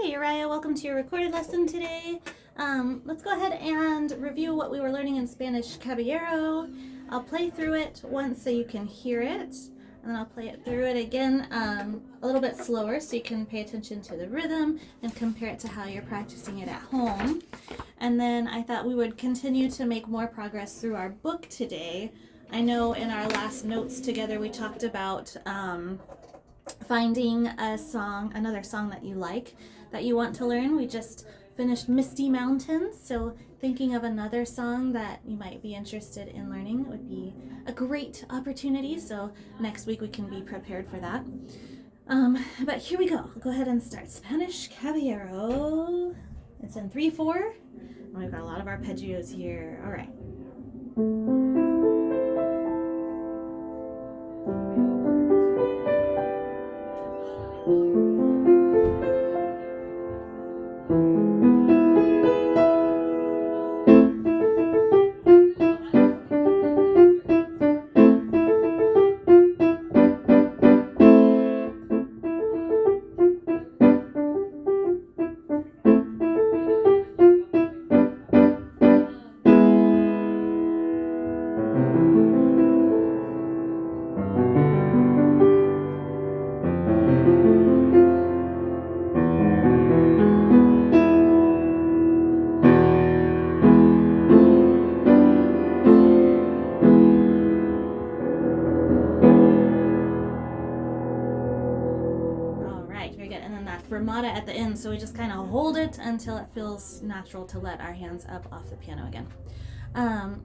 Hey Uriah, welcome to your recorded lesson today. Let's go ahead and review what we were learning in Spanish Caballero. I'll play through it once so you can hear it, and then I'll play it through it again a little bit slower so you can pay attention to the rhythm and compare it to how you're practicing it at home. And then I thought we would continue to make more progress through our book today. I know in our last notes together we talked about finding another song that you like, that you want to learn. We just finished Misty Mountains, so thinking of another song that you might be interested in learning would be a great opportunity, so next week we can be prepared for that. But here we go. I'll go ahead and start. Spanish Caballero. It's in 3/4. And we've got a lot of arpeggios here. All right. Fermata at the end, so we just kind of hold it until it feels natural to let our hands up off the piano again.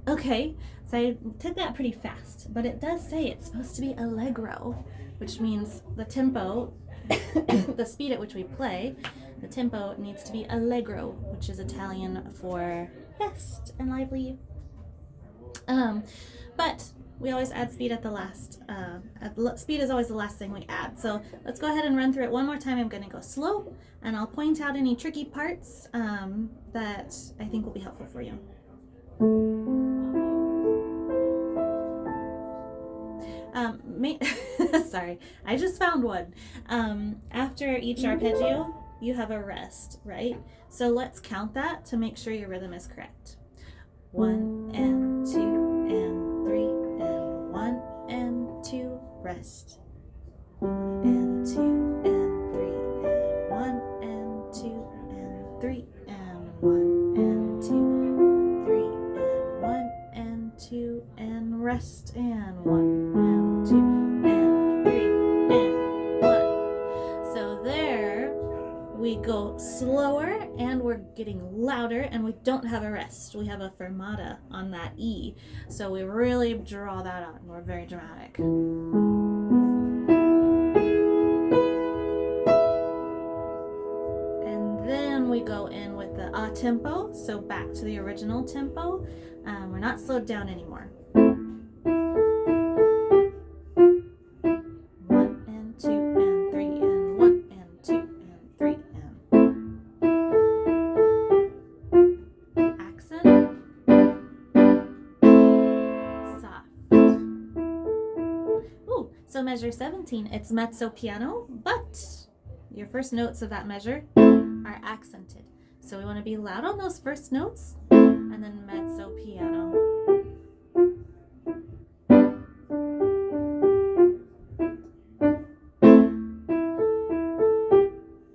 Okay, so I took that pretty fast, but it does say it's supposed to be allegro, which means the tempo, the speed at which we play, the tempo needs to be allegro, which is Italian for fast and lively. But we always add speed at the last. Speed is always the last thing we add. So let's go ahead and run through it one more time. I'm going to go slow, and I'll point out any tricky parts that I think will be helpful for you. Sorry, I just found one. After each arpeggio, you have a rest, right? So let's count that to make sure your rhythm is correct. 1 and 2 and 3 and 1 and 2, rest. 1 and 2 and 3 and 1 and 2 and 3 and 1 and 2, 3 and 1 and 2 and rest, and 1 and 2 and 3 and 1. So there we go slower, and we're getting louder, and we don't have a rest. We have a fermata on that E, so we really draw that out, and we're very dramatic. And then we go in with the a tempo, so back to the original tempo. We're not slowed down anymore. 1 and 2 and 3 and 1 and 2 and 3 and accent, soft. Ooh, so measure 17, it's mezzo piano, but your first notes of that measure are accented. So we want to be loud on those first notes, and then mezzo piano.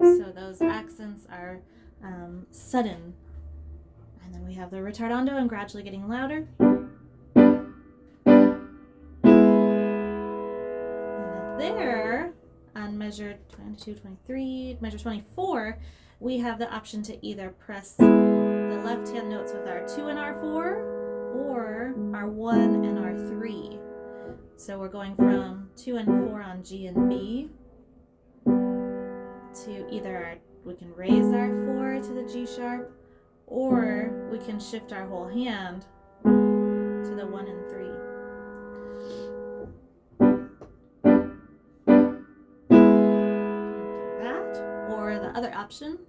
So those accents are sudden. And then we have the ritardando and gradually getting louder. And there, on measure 22, 23, measure 24, we have the option to either press the left-hand notes with our 2 and our 4, or our 1 and our 3. So we're going from 2 and 4 on G and B to either we can raise our 4 to the G sharp, or we can shift our whole hand to the 1 and 3. That, or the other option.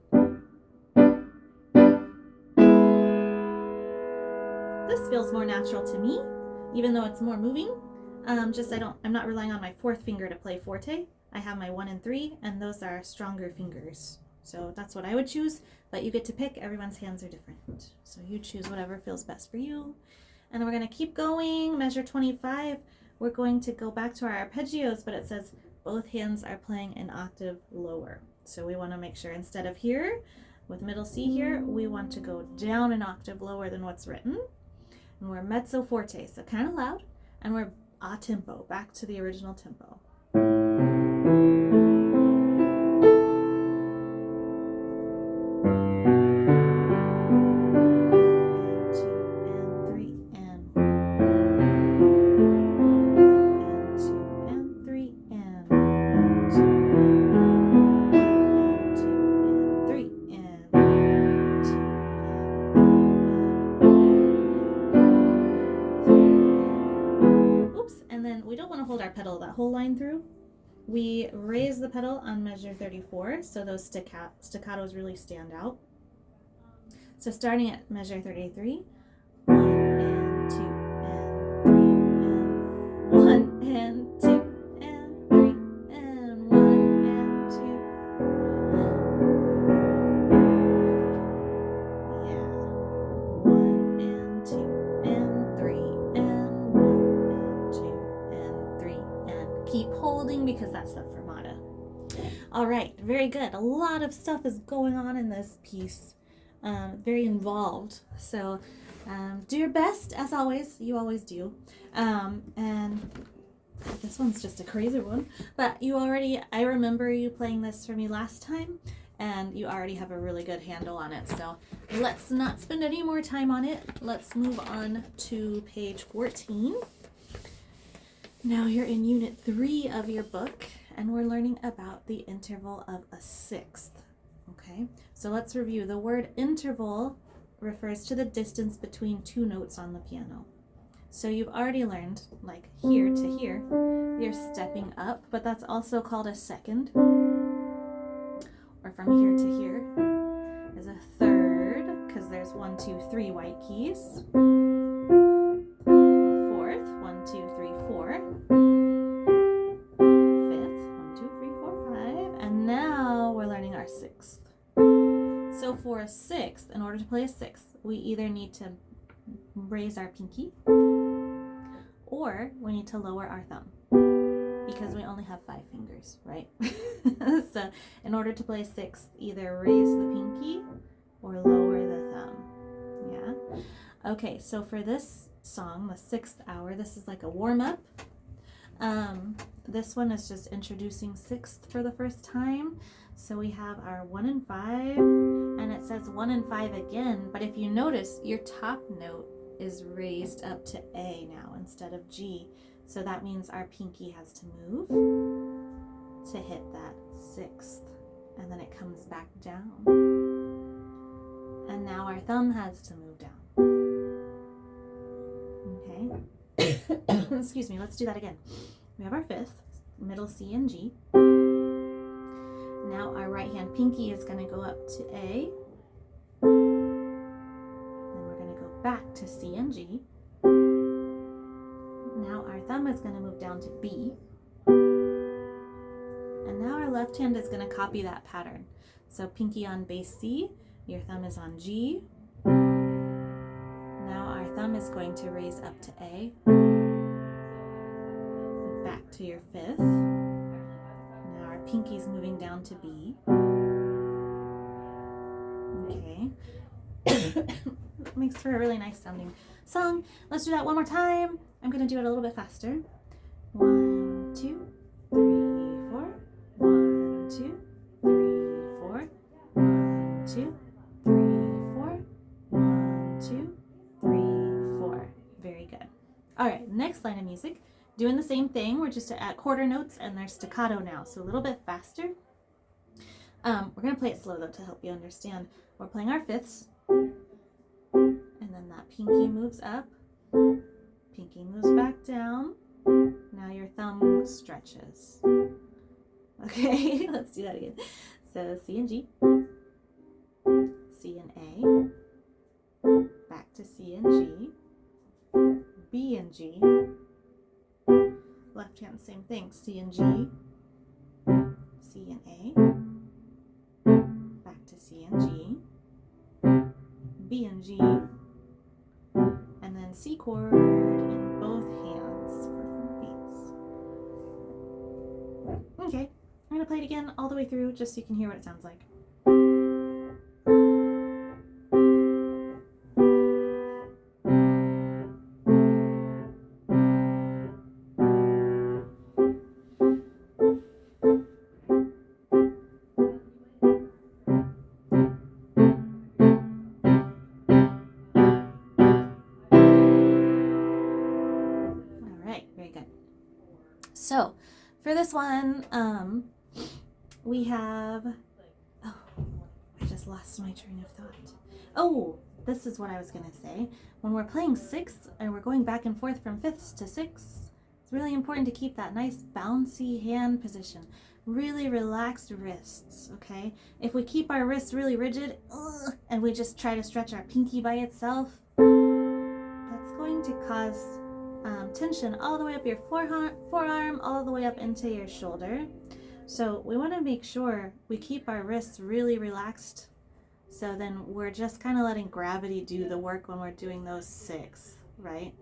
This feels more natural to me, even though it's more moving. I'm not relying on my 4th finger to play forte. I have my 1 and 3, and those are stronger fingers. So that's what I would choose, but you get to pick. Everyone's hands are different. So you choose whatever feels best for you. And then we're going to keep going. Measure 25. We're going to go back to our arpeggios, but it says both hands are playing an octave lower. So we want to make sure instead of here, with middle C here, we want to go down an octave lower than what's written. And we're mezzo forte, so kind of loud. And we're a tempo, back to the original tempo. Our pedal that whole line through. We raise the pedal on measure 34, so those staccatos really stand out. So starting at measure 33, 1 and 2 and 3 and 1 and 2 and 3 and 1 and 2. Yeah. 1 and 2 and 3 and 1 and 2 and 3 and keep holding because that's the fermata. All right, very good. A lot of stuff is going on in this piece. Very involved. So do your best, as always. You always do. And this one's just a crazy one. But I remember you playing this for me last time, and you already have a really good handle on it. So let's not spend any more time on it. Let's move on to page 14. Now you're in unit 3 of your book, and we're learning about the interval of a sixth. Okay, so let's review. The word interval refers to the distance between two notes on the piano. So you've already learned, like here to here, you're stepping up, but that's also called a second. Or from here to here is a third, because there's 1, 2, 3 white keys. A fourth, 1, 2, 3, 4. Fifth, 1, 2, 3, 4, 5. And now we're learning our sixth. So for a sixth, in order to play a sixth, we either need to raise our pinky or we need to lower our thumb because we only have 5 fingers, right? So in order to play a sixth, either raise the pinky or lower the thumb. Yeah. Okay, so for this song, the 6th hour, this is like a warm-up. This one is just introducing sixth for the first time. So we have our 1 and 5, and it says 1 and 5 again, but if you notice, your top note is raised up to A now instead of G. So that means our pinky has to move to hit that sixth, and then it comes back down. And now our thumb has to move down. Okay. Excuse me, let's do that again. We have our 5th, middle C and G. Now our right hand pinky is going to go up to A. Then we're going to go back to C and G. Now our thumb is going to move down to B. And now our left hand is going to copy that pattern. So pinky on bass C, your thumb is on G. Now our thumb is going to raise up to A. Back to your 5th. Pinky's moving down to B. Okay. Makes for a really nice sounding song. Let's do that one more time. I'm going to do it a little bit faster. 1, 2, 3, 4. 1, 2, 3, 4. 1, 2, 3, 4. 1, 2, 3, 4. Very good. All right, next line of music. Doing the same thing, we're just at quarter notes and they're staccato now, so a little bit faster. We're going to play it slow though to help you understand. We're playing our 5ths, and then that pinky moves up, pinky moves back down. Now your thumb stretches. Okay, let's do that again. So C and G, C and A, back to C and G, B and G. Left hand, same thing, C and G, C and A, B and G, and then C chord in both hands for beats. Okay, I'm gonna play it again all the way through just so you can hear what it sounds like. So for this one, we have, oh, I just lost my train of thought. Oh, this is what I was going to say. When we're playing sixths and we're going back and forth from fifths to sixths, it's really important to keep that nice bouncy hand position. Really relaxed wrists, okay? If we keep our wrists really rigid, and we just try to stretch our pinky by itself, that's going to cause tension all the way up your forearm, all the way up into your shoulder. So we want to make sure we keep our wrists really relaxed, so then we're just kind of letting gravity do the work when we're doing those sixths, right?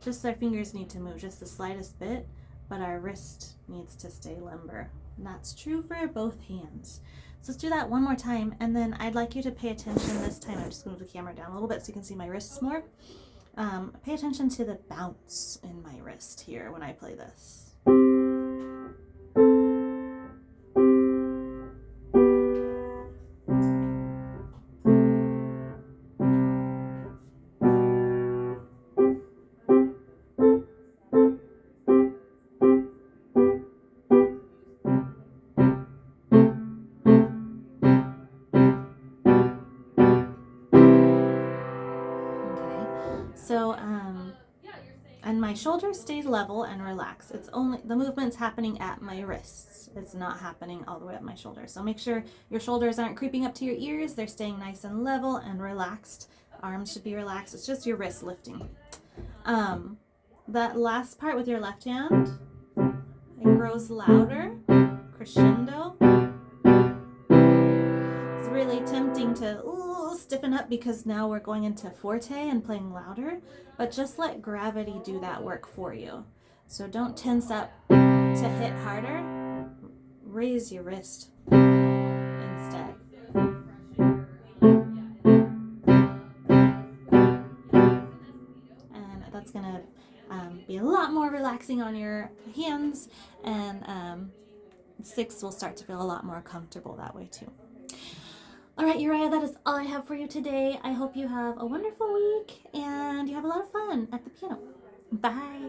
Just our fingers need to move just the slightest bit, but our wrist needs to stay limber. And that's true for both hands. So let's do that one more time, and then I'd like you to pay attention this time. I'm just going to move the camera down a little bit so you can see my wrists more. Pay attention to the bounce in my wrist here when I play this. So, and my shoulder stays level and relaxed. It's only, the movement's happening at my wrists. It's not happening all the way up my shoulder. So make sure your shoulders aren't creeping up to your ears. They're staying nice and level and relaxed. Arms should be relaxed. It's just your wrist lifting. That last part with your left hand, it grows louder, crescendo. It's really tempting to stiffen up because now we're going into forte and playing louder, but just let gravity do that work for you. So don't tense up to hit harder. Raise your wrist instead. And that's gonna be a lot more relaxing on your hands, and sixths will start to feel a lot more comfortable that way too. All right, Uriah, that is all I have for you today. I hope you have a wonderful week and you have a lot of fun at the piano. Bye.